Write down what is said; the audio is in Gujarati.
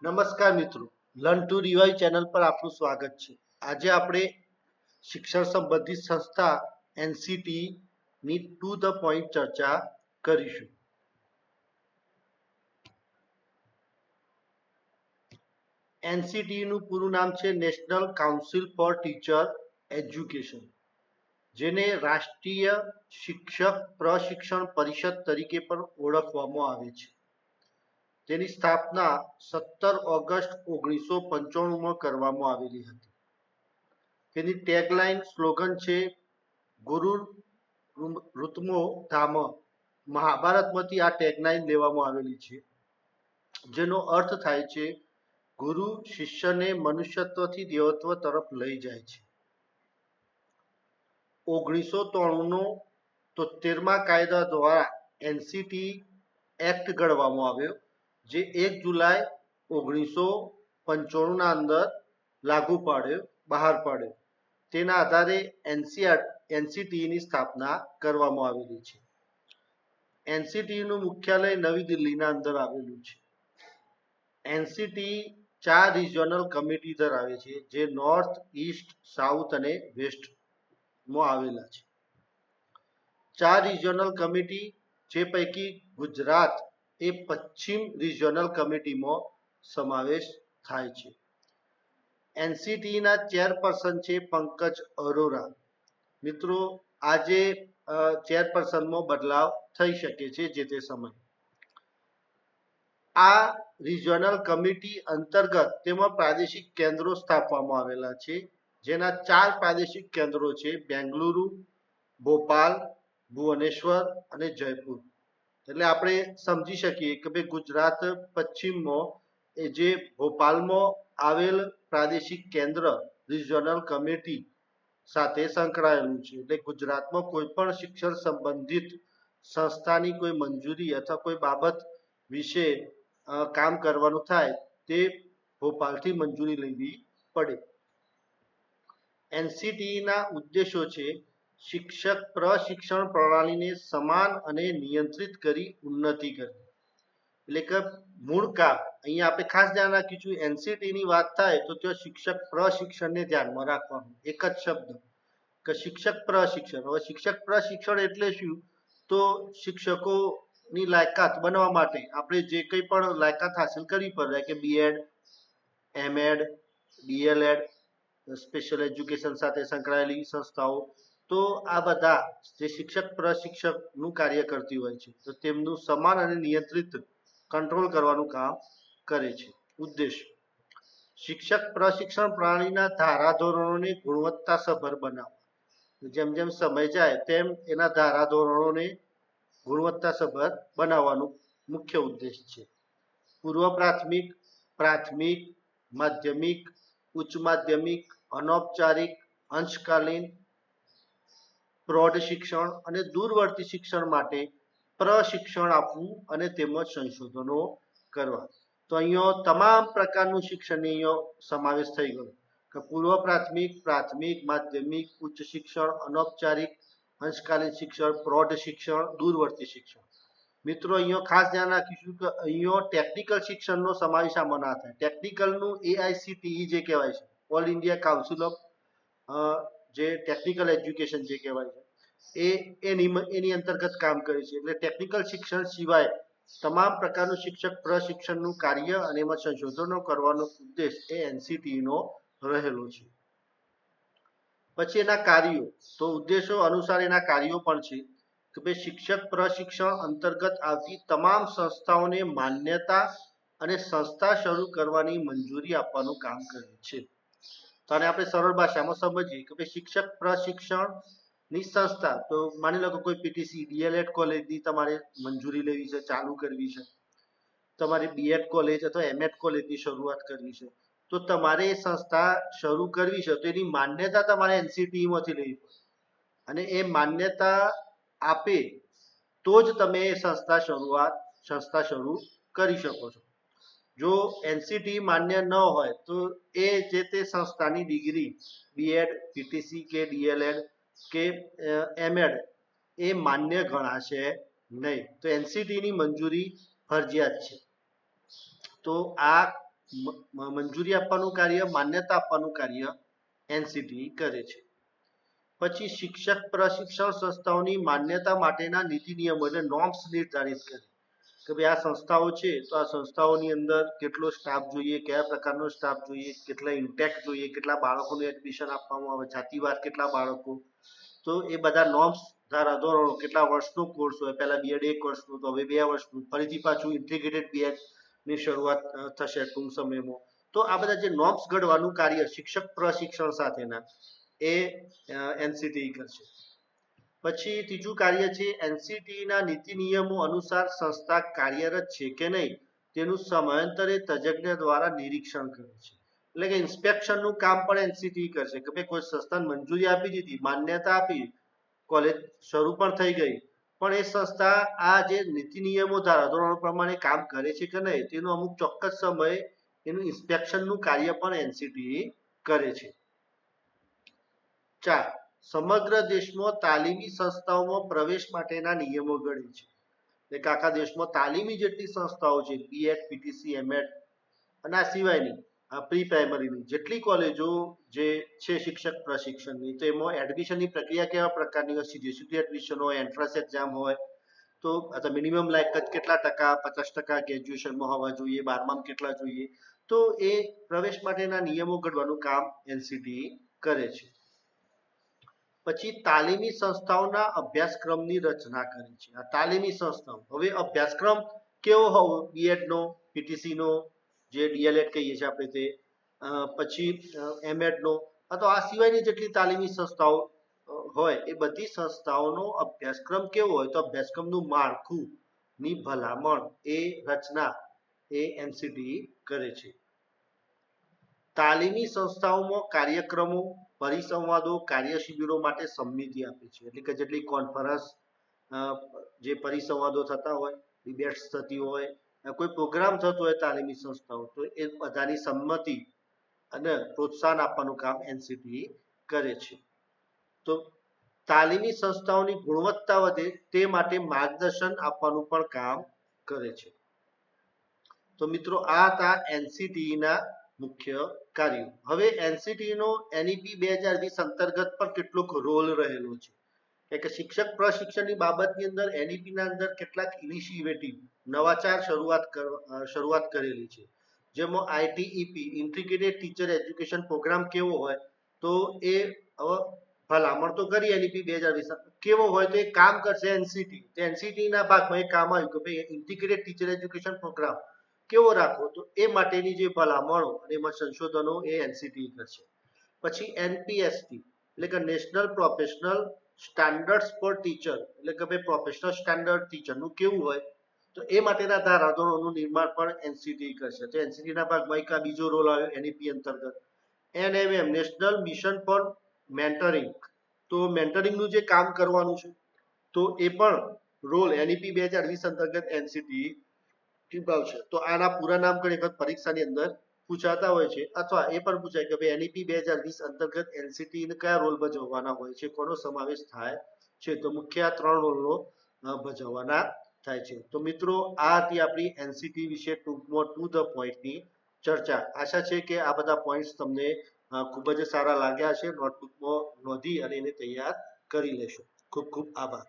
નમસ્કાર મિત્રો, લર્ન ટુ રિવાઇવ ચેનલ પર આપનું સ્વાગત છે. આજે આપણે શિક્ષણ સંબંધિત સંસ્થા એનસીટી ની ટુ ધ પોઈન્ટ ચર્ચા કરીશું. એનસીટી નું પૂરું નામ છે national council four teacher education, જેને રાષ્ટ્રીય શિક્ષક પ્રશિક્ષણ પરિષદ તરીકે પણ ઓળખવામાં આવે છે. તેની સ્થાપના 17 ઓગસ્ટ 1995માં કરવામાં આવેલી હતી. તેની ટેગલાઇન સ્લોગન છે ગુરુ ઋતમો ધામ. મહાભારતમાંથી આ ટેગલાઇન લેવામાં આવેલી છે, જેનો અર્થ થાય છે ગુરુ શિષ્યને મનુષ્યત્વથી દેવત્વ તરફ લઈ જાય છે. 1993નો 73મા કાયદા દ્વારા એનસીટી એક્ટ ઘડવામાં આવ્યો, જે 1 જુલાઈ 1995ના અંદર લાગુ બહાર પાડ્યો. તેના આધારે એનસીટીની સ્થાપના કરવામાં આવેલી છે. એનસીટીનું મુખ્યાલય નવી દિલ્હીના અંદર આવેલું છે. એનસીટી 4 રિજિયોનલ કમિટી ધરાવે છે, જે નોર્થ, ઈસ્ટ, સાઉથ અને વેસ્ટમાં આવેલા છે. 4 રિજિયોનલ કમિટી, જે પૈકી ગુજરાત એ પશ્ચિમ રિજિયોનલ કમિટીમાં સમાવેશ થાય છે. એનસીટીના ચેરપર્સન છે પંકજ અરોરા. મિત્રો, આજે ચેરપર્સનમાં બદલાવ થઈ શકે છે જે તે સમય. આ રિજિયોનલ કમિટી અંતર્ગત તેમાં પ્રાદેશિક કેન્દ્રો સ્થાપવામાં આવેલા છે, જેના 4 પ્રાદેશિક કેન્દ્રો છે: બેંગલુરુ, ભોપાલ, ભુવનેશ્વર અને જયપુર. એટલે આપણે સમજી શકીએ કે ભાઈ ગુજરાત પશ્ચિમમાં એ જે ભોપાલમાં આવેલ પ્રાદેશિક કેન્દ્ર રિજિયોનલ કમિટી સાથે સંકળાયેલું છે. એટલે ગુજરાતમાં કોઈ પણ શિક્ષણ સંબંધિત સંસ્થાની કોઈ મંજૂરી અથવા કોઈ બાબત વિશે કામ કરવાનું થાય તે ભોપાલથી મંજૂરી લેવી પડે. એનસીટીના ઉદ્દેશો છે શિક્ષક પ્રશિક્ષણ પ્રણાલીને સમાન અને નિયંત્રિત કરી ઉન્નતિ કરવી. એટલે કે મૂળ કામ અહીંયા આપણે ખાસ ધ્યાન રાખીશું, એનસીટીની વાત થાય તો ત્યાં શિક્ષક પ્રશિક્ષણને ધ્યાનમાં રાખવાનું. એક જ શબ્દ કે શિક્ષક પ્રશિક્ષણ. હવે શિક્ષક પ્રશિક્ષણ એટલે શું? તો શિક્ષકોની લાયકાત બનવા માટે આપણે જે કંઈ પણ લાયકાત હાંસલ કરવી પડે, કે BEd, MEd, DLEd, special education સાથે સંકળાયેલી સંસ્થાઓ, તો આ બધા જે શિક્ષક પ્રશિક્ષકનું કાર્ય કરતી હોય છે, તો તેમનું સમાન અને નિયંત્રિત કંટ્રોલ કરવાનું કામ કરે છે. ઉદ્દેશ: શિક્ષક પ્રશિક્ષણ પ્રણાલીના ધારાધોરણોને ગુણવત્તાસભર બનાવવા. જેમ જેમ સમય જાય તેમ એના ધારાધોરણોને ગુણવત્તાસભર બનાવવાનું મુખ્ય ઉદ્દેશ છે. પૂર્વ પ્રાથમિક, પ્રાથમિક, માધ્યમિક, ઉચ્ચ માધ્યમિક, અનૌપચારિક, અંશકાલીન, પ્રૌઢ શિક્ષણ અને દૂરવર્તી શિક્ષણ માટે પ્રશિક્ષણ આપવું અને તેમાં સંશોધનો કરવા. તો અહીંયા તમામ પ્રકારનું શિક્ષણનો અહીંયા સમાવેશ થઈ ગયો કે પૂર્વ પ્રાથમિક, પ્રાથમિક, માધ્યમિક, ઉચ્ચ શિક્ષણ, અનૌપચારિક, અંશકાલીન શિક્ષણ, પ્રૌઢ શિક્ષણ, દૂરવર્તી શિક્ષણ. મિત્રો, અહીંયા ખાસ ધ્યાન રાખીશું કે અહીંયા ટેકનિકલ શિક્ષણનો સમાવેશ આમાં ના થાય. ટેકનિકલનું એઆઈસીટીઈ જે કહેવાય છે, ઓલ ઇન્ડિયા કાઉન્સિલ ઓફ જે ટેકનિકલ એજ્યુકેશન જે કહેવાય છે, એની અંતર્ગત કામ કરે છે. એટલે ટેકનિકલ શિક્ષણ સિવાય તમામ પ્રકારનું શિક્ષક પ્રશિક્ષણનું કાર્ય અને એમાં સંશોધનો કરવાનો ઉદ્દેશ એ એનસીટીનો રહેલો છે. પછી એના કાર્યો, તો ઉદ્દેશો અનુસાર એના કાર્યો પણ છે કે ભાઈ શિક્ષક પ્રશિક્ષણ અંતર્ગત આવતી તમામ સંસ્થાઓને માન્યતા અને સંસ્થા શરૂ કરવાની મંજૂરી આપવાનું કામ કરે છે. તો આને આપણે સરળ ભાષામાં સમજીએ કે ભાઈ શિક્ષક પ્રશિક્ષણની સંસ્થા, તો માની લો કે કોઈ પીટીસી ડીએલએડ કોલેજની તમારે મંજૂરી લેવી છે, ચાલુ કરવી છે, તમારે બીએડ કોલેજ અથવા એમએડ કોલેજની શરૂઆત કરવી છે, તો તમારે એ સંસ્થા શરૂ કરવી છે તો એની માન્યતા તમારે એનસીટીઈમાંથી લેવી પડે. અને એ માન્યતા આપે તો જ તમે એ સંસ્થા શરૂ કરી શકો છો. જો એનસીટી માન્ય ન હોય તો એ જે તે સંસ્થાની ડિગ્રી બીએડ, પીટીસી કે ડીએલએડ કે એમએડ એ માન્ય ગણાશે નહીં. તો એનસીટીની મંજૂરી ફરજિયાત છે. તો આ મંજૂરી આપવાનું કાર્ય, માન્યતા આપવાનું કાર્ય એનસીટી કરે છે. પછી શિક્ષક પ્રશિક્ષણ સંસ્થાઓની માન્યતા માટેના નીતિ નિયમો એટલે નોર્મ્સ નિર્ધારિત કરે કે ભાઈ આ સંસ્થાઓ છે તો આ સંસ્થાઓની અંદર કેટલો સ્ટાફ જોઈએ, કયા પ્રકારનો સ્ટાફ જોઈએ, કેટલા ઇન્ટેક જોઈએ, કેટલા બાળકોને એડમિશન આપવામાં આવે, જાતિવાર કેટલા બાળકો, તો એ બધા નોર્મ્સ ધારા ધોરણો, કેટલા વર્ષનો કોર્સ હોય, પહેલા બીએડ 1 વર્ષનું તો હવે 2 વર્ષનું, ફરીથી પાછું ઇન્ટિગ્રેટેડ બીએડ ની શરૂઆત થશે ટૂંક સમયમાં. તો આ બધા જે નોર્મ્સ ઘડવાનું કાર્ય શિક્ષક પ્રશિક્ષણ સાથેના એ એનસીટી કરશે. પછી ત્રીજું કાર્ય છે એનસીટી ના નીતિ નિયમો અનુસાર સંસ્થા કાર્યરત છે કે નહીં તેનું સમયાંતરે તજજ્ઞ દ્વારા નિરીક્ષણ કરે છે. એટલે કે ઇન્સ્પેક્શનનું કામ પણ એનસીટી કરશે કે ભાઈ કોઈ સંસ્થાને મંજૂરી આપી દીધી, માન્યતા આપી, કોલેજ શરૂ પણ થઈ ગઈ, પણ એ સંસ્થા આ જે નીતિ નિયમો ધારાધોરણો પ્રમાણે કામ કરે છે કે નહીં તેનું અમુક ચોક્કસ સમયે એનું ઇન્સ્પેક્શનનું કાર્ય પણ એનસીટી કરે છે. 4. સમગ્ર દેશમાં તાલીમી સંસ્થાઓમાં પ્રવેશ માટેના નિયમો ઘડે છે. એટલે કે આખા દેશમાં તાલીમી જેટલી સંસ્થાઓ છે, બીએડ, પીટીસી, એમએડ અને આ સિવાયની પ્રી પ્રાઇમરીની જેટલી કોલેજો જે છે શિક્ષક પ્રશિક્ષણની, તો એમાં એડમિશનની પ્રક્રિયા કેવા પ્રકારની હોય, સીધી એડમિશન હોય, એન્ટ્રન્સ એક્ઝામ હોય, તો અથવા મિનિમમ લાયકાત કેટલા ટકા, 50% ગ્રેજ્યુએશનમાં હોવા જોઈએ, 12માં કેટલા જોઈએ, તો એ પ્રવેશ માટેના નિયમો ઘડવાનું કામ એનસીટી કરે છે. પછી તાલીમી સંસ્થાઓના અભ્યાસક્રમની રચના કરે છે. આ તાલીમી સંસ્થાઓ, હવે અભ્યાસક્રમ કેવો હોવો, બીએડ નો, પીટીસી નો, જે ડીએલએડ કહીએ છીએ આપણે તે, પછી એમએડ નો, અથવા આ સિવાયની જેટલી તાલીમી સંસ્થાઓ હોય એ બધી સંસ્થાઓનો અભ્યાસક્રમ કેવો હોય, તો અભ્યાસક્રમનું માળખું ની ભલામણ એ રચના એ એનસીટી કરે છે. તાલીમી સંસ્થાઓમાં કાર્યક્રમો, પરિસંવાદો, કાર્યશિબિરો માટે સમિતિ આપે છે. એટલે કે જેટલી કોન્ફરન્સ, જે પરિસંવાદો થતા હોય, ડિબેટ્સ થતી હોય, કોઈ પ્રોગ્રામ થતો હોય તાલીમી સંસ્થાઓ, તો એ બધાની સંમતિ અને પ્રોત્સાહન આપવાનું કામ એનસીટી કરે છે. તો તાલીમી સંસ્થાઓની ગુણવત્તા વધે તે માટે માર્ગદર્શન આપવાનું પણ કામ કરે છે. તો મિત્રો આ હતા એનસીટીના મુખ્ય કાર્યો. હવે એનસીટી નો એનઈપી 2020 અંતર્ગત પણ કેટલોક રોલ રહેલો છે કે શિક્ષક પ્રશિક્ષણની બાબતની અંદર એનઈપી ના અંદર કેટલાક ઇનિશિયેટિવ નવાચાર શરૂઆત કરેલી છે, જેમાં આઈટીઈપી ઇન્ટિગ્રેટેડ ટીચર એજ્યુકેશન પ્રોગ્રામ કેવો હોય, તો એ હવે ભલામણ તો કરી એનઈપી 2020 કેવો હોય તો એ કામ કરશે એનસીટી. એનસીટી ના ભાગમાં એ કામ આવ્યું કે ભાઈ ઇન્ટિગ્રેટેડ ટીચર એજ્યુકેશન પ્રોગ્રામ કેવો રાખવો, તો એ માટેની જે ભલામણો અને એમાં સંશોધનો એ એનસીટી કરશે. પછી એનપીએસટી એટલે કે national professional standards four teacher, એટલે કે ભાઈ પ્રોફેશનલ સ્ટાન્ડર્ડ ટીચરનું કેવું હોય, તો એ માટેના ધારાધોરણોનું નિર્માણ પણ એનસીટી કરશે. તો એનસીટી ના ભાગમાં એક આ બીજો રોલ આવ્યો એનઈપી અંતર્ગત. એનએમએમ નેશનલ મિશન ફોર મેન્ટરિંગ, તો મેન્ટરિંગનું જે કામ કરવાનું છે તો એ પણ રોલ એનઈપી 2020 અંતર્ગત એનસીટી નિભાવશે. તો આના પૂરા નામ ઘણી વખત પરીક્ષાની અંદર પૂછાતા હોય છે, અથવા એ પણ પૂછાય કે ભાઈ એનઈપી 2020 અંતર્ગત એનસીટી ને કયા રોલ ભજવવાના હોય છે, કોનો સમાવેશ થાય છે, તો મુખ્ય 3 રોલો ભજવવાના થાય છે. તો મિત્રો આ હતી આપણી એનસીટી વિશે ટૂંકમાં ટુ ધ પોઈન્ટની ચર્ચા. આશા છે કે આ બધા પોઈન્ટ્સ તમને ખૂબ જ સારા લાગ્યા છે, નોટબુકમાં નોંધી અને એને તૈયાર કરી લેશો. ખૂબ ખૂબ આભાર.